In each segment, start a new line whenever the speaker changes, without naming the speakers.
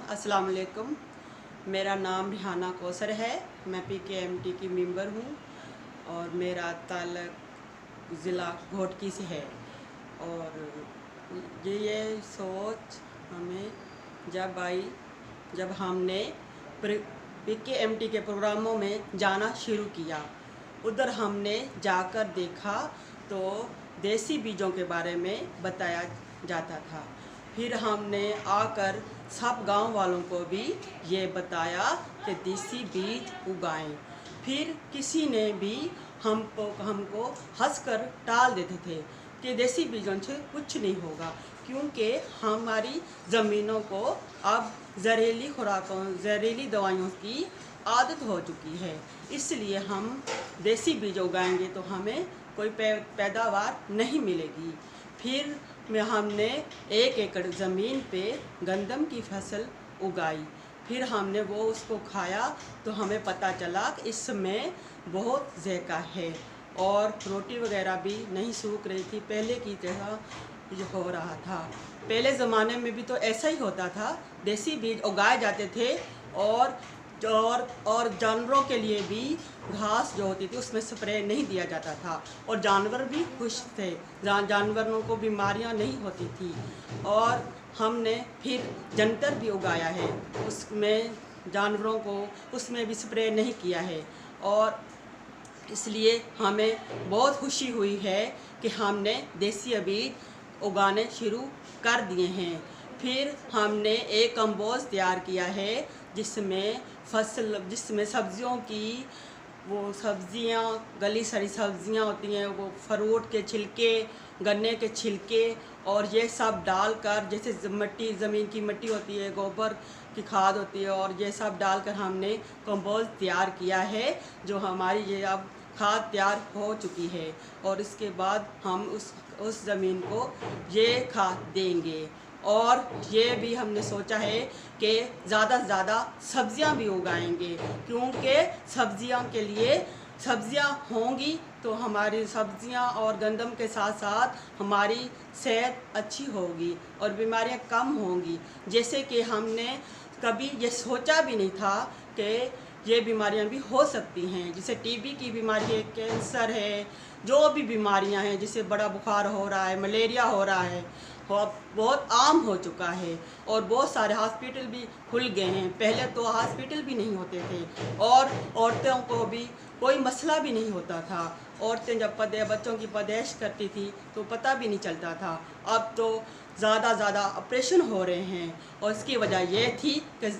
अस्सलाम वालेकुम। मेरा नाम रिहाना कौसर है। मैं PKMT की मेंबर हूँ और मेरा ताल्लुक ज़िला घोटकी से है। और ये सोच हमें जब आई जब हमने PKMT के प्रोग्रामों में जाना शुरू किया। उधर हमने जाकर देखा तो देसी बीजों के बारे में बताया जाता था। फिर हमने आकर सब गांव वालों को भी ये बताया कि देसी बीज उगाएं। फिर किसी ने भी हमको हंसकर टाल देते थे कि देसी बीजों से कुछ नहीं होगा, क्योंकि हमारी ज़मीनों को अब जहरीली खुराकों जहरीली दवाइयों की आदत हो चुकी है। इसलिए हम देसी बीज उगाएंगे तो हमें कोई पैदावार नहीं मिलेगी। फिर हमने 1 एकड़ ज़मीन पे गंदम की फसल उगाई। फिर हमने वो उसको खाया तो हमें पता चला कि इसमें बहुत ज़ायका है और रोटी वगैरह भी नहीं सूख रही थी, पहले की तरह हो रहा था। पहले ज़माने में भी तो ऐसा ही होता था, देसी बीज उगाए जाते थे और जानवरों के लिए भी घास जो होती थी उसमें स्प्रे नहीं दिया जाता था और जानवर भी खुश थे, जानवरों को बीमारियां नहीं होती थी। और हमने फिर जंतर भी उगाया है, उसमें जानवरों को उसमें भी स्प्रे नहीं किया है और इसलिए हमें बहुत खुशी हुई है कि हमने देसी बीज उगाने शुरू कर दिए हैं। फिर हमने एक कंपोस्ट तैयार किया है जिसमें सब्जियों की वो सब्जियां गली सारी सब्जियां होती हैं, वो फ्रूट के छिलके, गन्ने के छिलके और ये सब डालकर, जैसे ज़मीन की मिट्टी होती है, गोबर की खाद होती है, और ये सब डालकर हमने कंपोस्ट तैयार किया है, जो हमारी ये अब खाद तैयार हो चुकी है। और इसके बाद हम उस ज़मीन को ये खाद देंगे। और ये भी हमने सोचा है कि ज़्यादा से ज़्यादा सब्जियां भी उगाएंगे, क्योंकि सब्जियां होंगी तो हमारी सब्जियां और गंदम के साथ साथ हमारी सेहत अच्छी होगी और बीमारियां कम होंगी। जैसे कि हमने कभी ये सोचा भी नहीं था कि ये बीमारियां भी हो सकती हैं, जैसे टीबी की बीमारी है, कैंसर है, जो भी बीमारियां हैं, जैसे बड़ा बुखार हो रहा है, मलेरिया हो रहा है, बहुत आम हो चुका है और बहुत सारे हॉस्पिटल भी खुल गए हैं। पहले तो हॉस्पिटल भी नहीं होते थे और औरतों को भी कोई मसला भी नहीं होता था। औरतें जब बच्चों की पैदाइश करती थी तो पता भी नहीं चलता था। अब तो ज़्यादा ऑपरेशन हो रहे हैं और इसकी वजह यह थी कि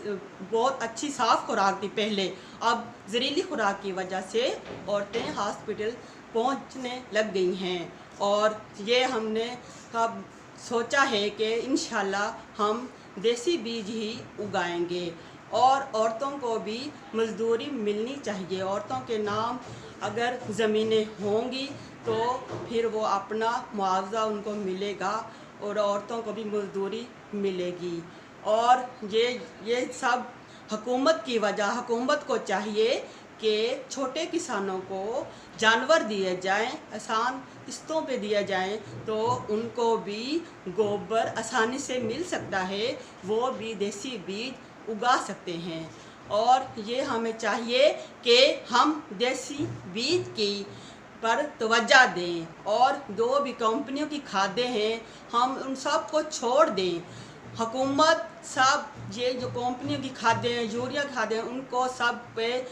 बहुत अच्छी साफ़ खुराक थी पहले, अब जहरीली खुराक की वजह से औरतें हॉस्पिटल पहुंचने लग गई हैं। और ये हमने कब सोचा है कि इंशाल्लाह हम देसी बीज ही उगाएंगे और औरतों को भी मजदूरी मिलनी चाहिए। औरतों के नाम अगर ज़मीनें होंगी तो फिर वो अपना मुआवजा उनको मिलेगा और औरतों को भी मजदूरी मिलेगी। और ये सब हुकूमत की वजह, हुकूमत को चाहिए कि छोटे किसानों को जानवर दिए जाएं, आसान किस्तों पे दिए जाएं, तो उनको भी गोबर आसानी से मिल सकता है, वो भी देसी बीज उगा सकते हैं। और ये हमें चाहिए कि हम देसी बीज की पर तवज्जो दें और जो भी कंपनियों की खादें हैं हम उन सब को छोड़ दें। हुकूमत सब ये जो कंपनियों की खादें हैं, यूरिया खादें हैं, उनको सब पे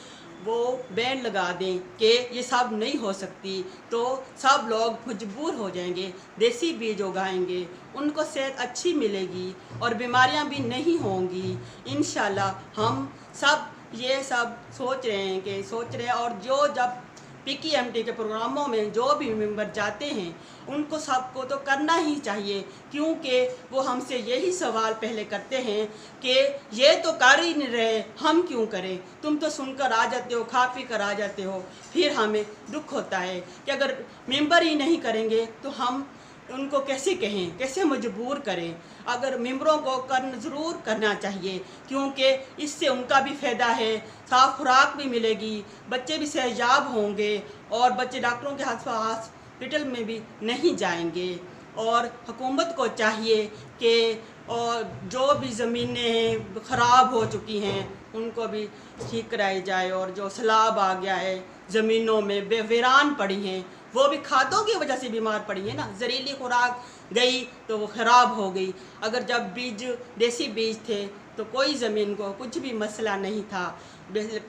वो बैन लगा दें कि ये सब नहीं हो सकती, तो सब लोग मजबूर हो जाएंगे, देसी बीज उगाएंगे, उनको सेहत अच्छी मिलेगी और बीमारियां भी नहीं होंगी इंशाल्लाह। हम सब ये सब सोच रहे हैं और जब PKMT के प्रोग्रामों में जो भी मेंबर जाते हैं उनको सबको तो करना ही चाहिए, क्योंकि वो हमसे यही सवाल पहले करते हैं कि ये तो कर ही नहीं रहे, हम क्यों करें, तुम तो सुनकर आ जाते हो, खा पी कर आ जाते हो। फिर हमें दुख होता है कि अगर मेंबर ही नहीं करेंगे तो हम उनको कैसे कहें, कैसे मजबूर करें। अगर मेंबरों को ज़रूर करना चाहिए, क्योंकि इससे उनका भी फ़ायदा है, साफ़ खुराक भी मिलेगी, बच्चे भी सेहतयाब होंगे और बच्चे डॉक्टरों के हॉस्पिटल में भी नहीं जाएंगे। और हुकूमत को चाहिए कि اور جو بھی زمینیں ہیں خراب ہو چکی ہیں ان کو بھی ٹھیک کرائی جائے، اور جو سیلاب آ گیا ہے زمینوں میں بے ویران پڑی ہیں، وہ بھی کھادوں کی وجہ سے بیمار پڑی ہیں نا، زہریلی خوراک گئی تو وہ خراب ہو گئی۔ اگر جب بیج دیسی بیج تھے تو کوئی زمین کو کچھ بھی مسئلہ نہیں تھا،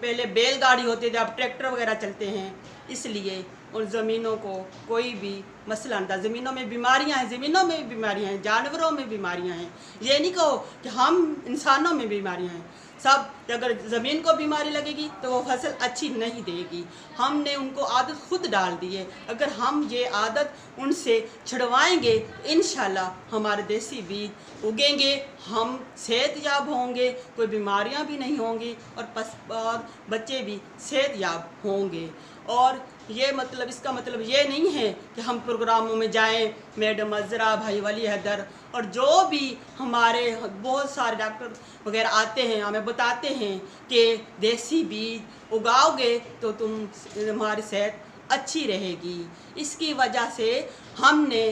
پہلے بیل گاڑی ہوتے تھے، اب ٹریکٹر وغیرہ چلتے ہیں، اس لیے ان زمینوں کو کوئی بھی مسئلہ نہیں تھا۔ زمینوں میں بیماریاں ہیں، زمینوں میں بھی بیماریاں ہیں، جانوروں میں بیماریاں ہیں، یہ نہیں کہو کہ ہم انسانوں میں بیماریاں ہیں۔ سب اگر زمین کو بیماری لگے گی تو وہ فصل اچھی نہیں دے گی۔ ہم نے ان کو عادت خود ڈال دی ہے، اگر ہم یہ عادت ان سے چھڑوائیں گے تو انشاءاللہ ہمارے دیسی بیج اگیں گے، ہم صحت یاب ہوں گے، کوئی بیماریاں بھی نہیں ہوں گی، اور بچے بھی صحت یاب ہوں گے۔ اور یہ مطلب اس کا مطلب یہ نہیں ہے کہ ہم پروگراموں میں جائیں، میڈم عذرا، بھائی ولی حیدر اور جو بھی ہمارے بہت سارے ڈاکٹر وغیرہ آتے ہیں، ہمیں بتاتے ہیں کہ دیسی بیج اگاؤ گے تو تمہاری صحت اچھی رہے گی۔ اس کی وجہ سے ہم نے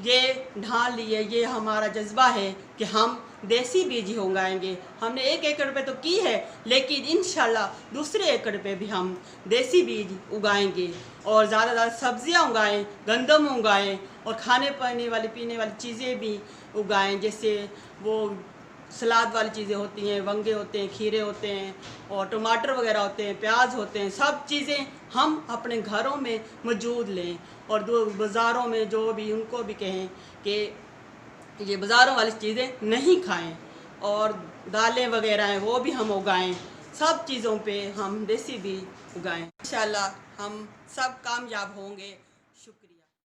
یہ ڈھال لی ہے، یہ ہمارا جذبہ ہے کہ ہم دیسی بیج ہی اگائیں گے۔ ہم نے 1 ایکڑ پہ تو کی ہے، لیکن انشاءاللہ دوسرے ایکڑ پہ بھی ہم دیسی بیج اگائیں گے، اور زیادہ زیادہ سبزیاں اگائیں، گندم اگائیں، اور کھانے پینے والی پینے والی چیزیں بھی اگائیں، جیسے وہ سلاد والی چیزیں ہوتی ہیں، ونگے ہوتے ہیں، کھیرے ہوتے ہیں، اور ٹماٹر وغیرہ ہوتے ہیں، پیاز ہوتے ہیں، سب چیزیں ہم اپنے گھروں میں موجود لیں، اور بازاروں میں جو بھی ان کو بھی کہیں کہ یہ بازاروں والی چیزیں نہیں کھائیں، اور دالیں وغیرہ ہیں وہ بھی ہم اگائیں، سب چیزوں پہ ہم دیسی بیج اگائیں۔ انشاءاللہ ہم سب کامیاب ہوں گے۔